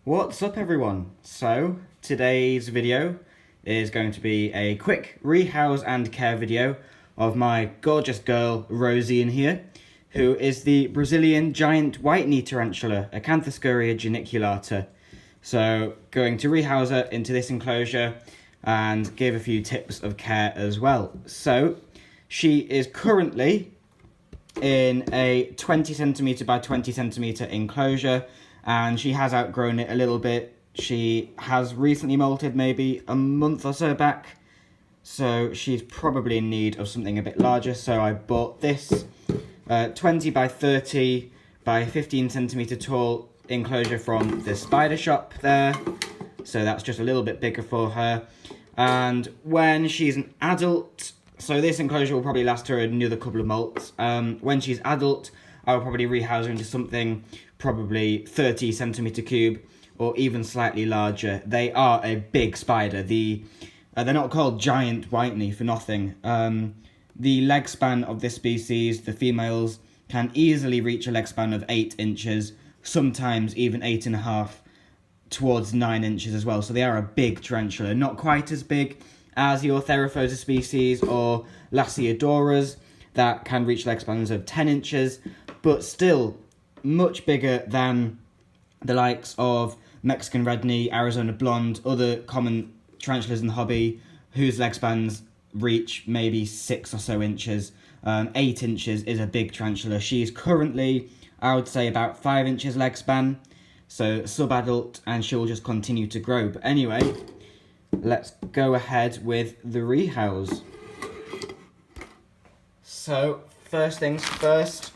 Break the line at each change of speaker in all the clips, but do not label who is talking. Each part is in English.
What's up everyone? So, today's video is going to be a quick rehouse and care video of my gorgeous girl Rosie in here, who is the Brazilian giant white-knee tarantula, Acanthoscurria geniculata. So, going to rehouse her into this enclosure and give a few tips of care as well. So, she is currently in a 20cm by 20cm enclosure, and she has outgrown it a little bit. She has recently molted maybe a month or so back, so she's probably in need of something a bit larger. So I bought this 20 by 30 by 15cm tall enclosure from the spider shop there. So that's just a little bit bigger for her. And when she's an adult, so this enclosure will probably last her another couple of molts. When she's adult, I'll probably rehouse her into something probably 30cm cube or even slightly larger. They are a big spider. They're not called giant white-knee for nothing. The leg span of this species, the females, can easily reach a leg span of 8 inches, sometimes even 8.5 towards 9 inches as well. So they are a big tarantula, not quite as big as your Theraphosa species or Lasiadoras that can reach leg spans of 10 inches, but still much bigger than the likes of Mexican red knee, Arizona blonde, other common tarantulas in the hobby whose leg spans reach maybe 6 or so inches. 8 inches is a big tarantula. She's currently, I would say, about 5 inches leg span, so sub-adult, and she'll just continue to grow. But anyway, let's go ahead with the rehouse. So, first things first,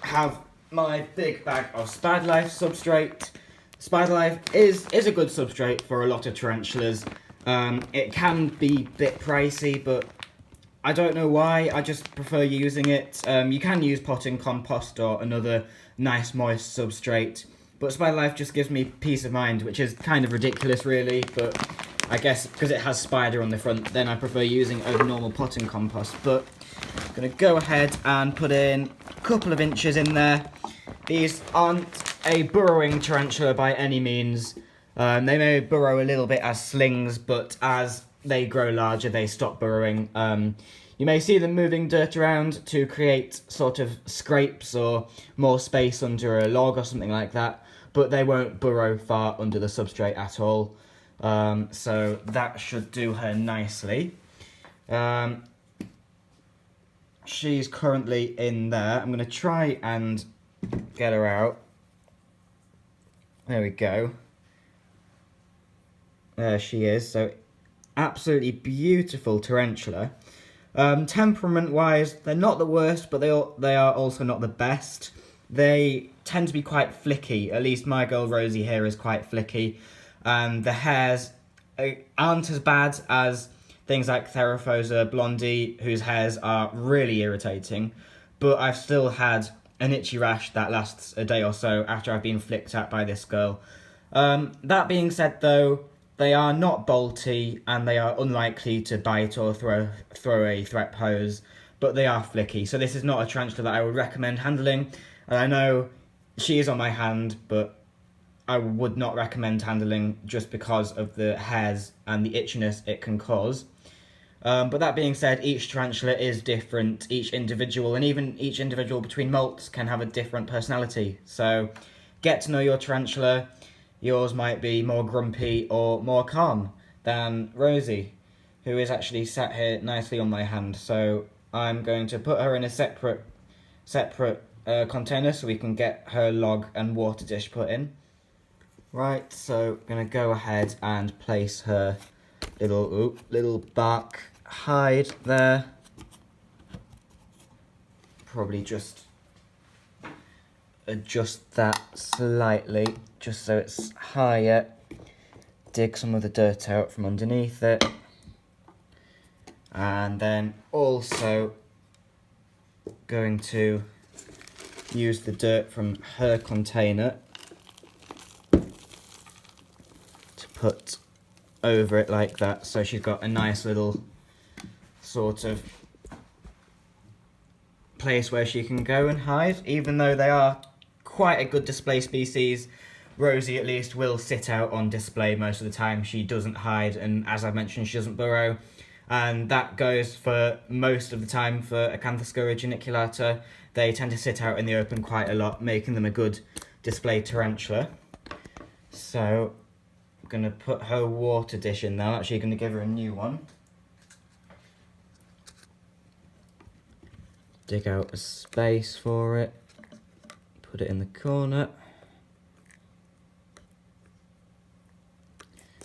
have my big bag of Spider Life substrate. Spider Life is a good substrate for a lot of tarantulas. It can be a bit pricey, but I don't know why, I just prefer using it. You can use potting compost or another nice moist substrate, but Spider Life just gives me peace of mind, which is kind of ridiculous really, but I guess because it has spider on the front, then I prefer using it over normal potting compost. But I'm going to go ahead and put in a couple of inches in there. These aren't a burrowing tarantula by any means. They may burrow a little bit as slings, but as they grow larger, they stop burrowing. You may see them moving dirt around to create sort of scrapes or more space under a log or something like that, but they won't burrow far under the substrate at all. So that should do her nicely. She's currently in there. I'm going to try and get her out. There we go. There she is. So absolutely beautiful tarantula. Temperament-wise, they're not the worst, but they are also not the best. They tend to be quite flicky. At least my girl Rosie here is quite flicky. And the hairs aren't as bad as things like Theraphosa blondie, whose hairs are really irritating. But I've still had an itchy rash that lasts a day or so after I've been flicked at by this girl. That being said though, they are not bolty and they are unlikely to bite or throw a threat pose, but they are flicky. So this is not a tarantula that I would recommend handling. And I know she is on my hand, but I would not recommend handling just because of the hairs and the itchiness it can cause. But that being said, each tarantula is different, each individual, and even each individual between molts can have a different personality. So get to know your tarantula. Yours might be more grumpy or more calm than Rosie, who is actually sat here nicely on my hand. So I'm going to put her in a separate container so we can get her log and water dish put in. Right, so I'm going to go ahead and place her little bark hide there. Probably just adjust that slightly, just so it's higher. Dig some of the dirt out from underneath it. And then also going to use the dirt from her container to put over it like that, so she's got a nice little sort of place where she can go and hide. Even though they are quite a good display species, Rosie, at least, will sit out on display most of the time. She doesn't hide, and as I've mentioned, she doesn't burrow. And that goes for most of the time for Acanthoscurria geniculata. They tend to sit out in the open quite a lot, making them a good display tarantula. So I'm going to put her water dish in now. I'm actually going to give her a new one. Dig out a space for it. Put it in the corner.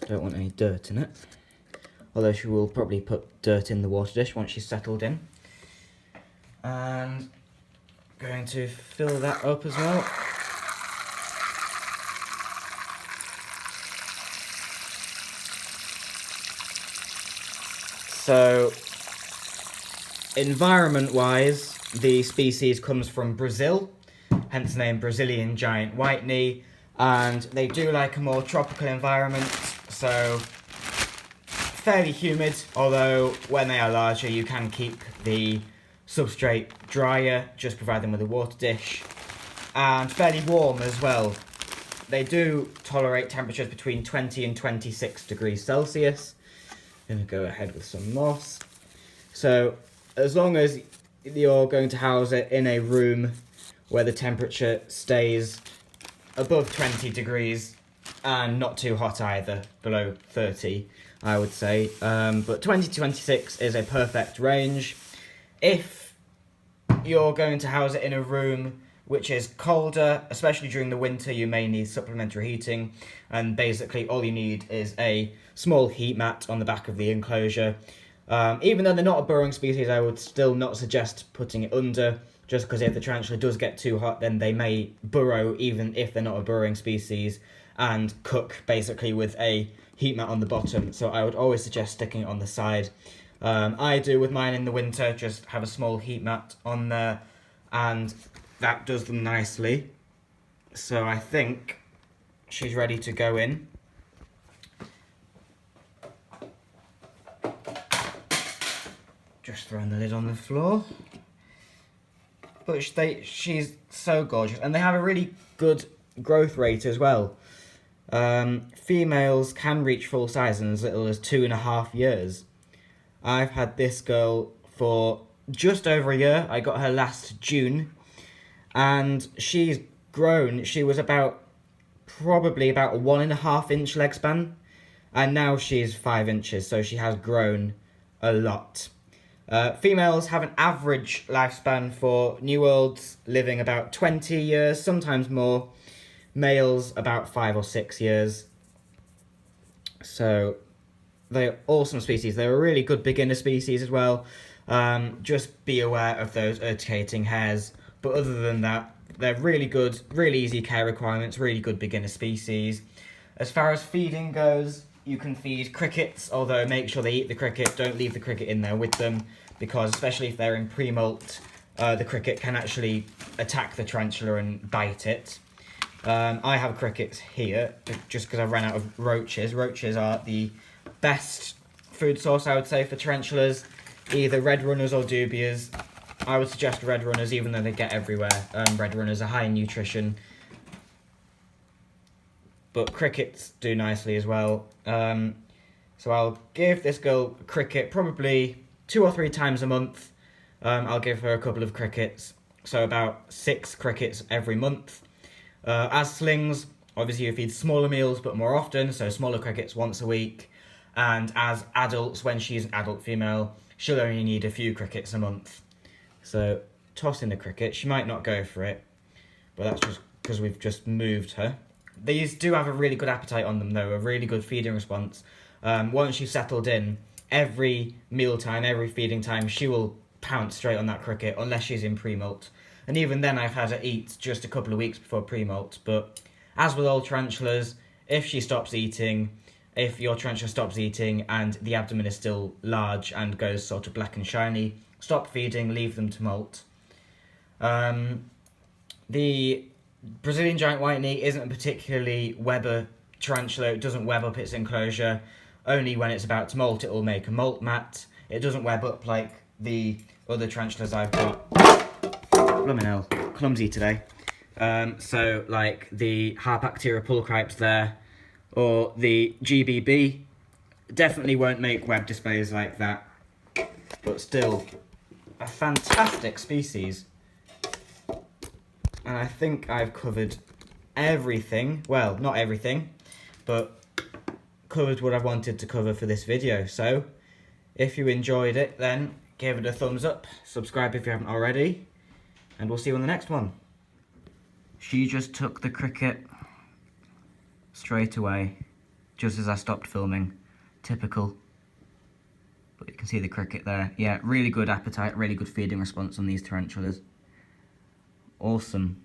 Don't want any dirt in it. Although she will probably put dirt in the water dish once she's settled in. And going to fill that up as well. So, environment-wise, the species comes from Brazil, hence the name Brazilian giant white knee, and they do like a more tropical environment, so fairly humid, although when they are larger you can keep the substrate drier, just provide them with a water dish, and fairly warm as well. They do tolerate temperatures between 20 and 26 degrees Celsius. I'm going to go ahead with some moss. So as long as you're going to house it in a room where the temperature stays above 20 degrees and not too hot either, below 30, I would say. But 20 to 26 is a perfect range. If you're going to house it in a room which is colder, especially during the winter, you may need supplementary heating, and basically all you need is a small heat mat on the back of the enclosure. Even though they're not a burrowing species, I would still not suggest putting it under, just because if the tarantula does get too hot, then they may burrow even if they're not a burrowing species, and cook basically with a heat mat on the bottom. So I would always suggest sticking it on the side. I do with mine in the winter, just have a small heat mat on there, and that does them nicely. So I think she's ready to go in. Just throwing the lid on the floor. But she's so gorgeous, and they have a really good growth rate as well. Females can reach full size in as little as 2.5 years. I've had this girl for just over a year. I got her last June, and she's grown. She was probably about a 1.5 inch leg span, and now she's 5 inches, so she has grown a lot. Females have an average lifespan for New Worlds, living about 20 years, sometimes more. Males about 5 or 6 years. So they're awesome species. They're a really good beginner species as well. Just be aware of those urticating hairs. But other than that, they're really good, really easy care requirements, really good beginner species. As far as feeding goes, you can feed crickets, although make sure they eat the cricket. Don't leave the cricket in there with them, because especially if they're in pre-molt, the cricket can actually attack the tarantula and bite it. I have crickets here, just because I ran out of roaches. Roaches are the best food source, I would say, for tarantulas. Either red runners or dubias. I would suggest red runners, even though they get everywhere. Red runners are high in nutrition. But crickets do nicely as well. So I'll give this girl a cricket probably 2 or 3 times a month. I'll give her a couple of crickets, so about 6 crickets every month. As slings, obviously you feed smaller meals but more often, so smaller crickets once a week. And as adults, when she's an adult female, she'll only need a few crickets a month. So toss in the cricket. She might not go for it, but that's just because we've just moved her. These do have a really good appetite on them though, a really good feeding response. Once she's settled in, every mealtime, every feeding time, she will pounce straight on that cricket unless she's in pre-molt. And even then I've had her eat just a couple of weeks before pre-molt. But as with all tarantulas, if your tarantula stops eating and the abdomen is still large and goes sort of black and shiny, stop feeding, leave them to molt. The Brazilian giant white knee isn't a particularly webber tarantula. It doesn't web up its enclosure. Only when it's about to molt, it will make a molt mat. It doesn't web up like the other tarantulas I've got. Blooming hell, clumsy today. So like the Harpactira pulchripes there, or the GBB, definitely won't make web displays like that, but still a fantastic species. And I think I've covered everything, well, not everything, but covered what I wanted to cover for this video. So if you enjoyed it, then give it a thumbs up, subscribe if you haven't already, and we'll see you on the next one. She just took the cricket straight away, just as I stopped filming. Typical. But you can see the cricket there. Yeah, really good appetite, really good feeding response on these tarantulas. Awesome.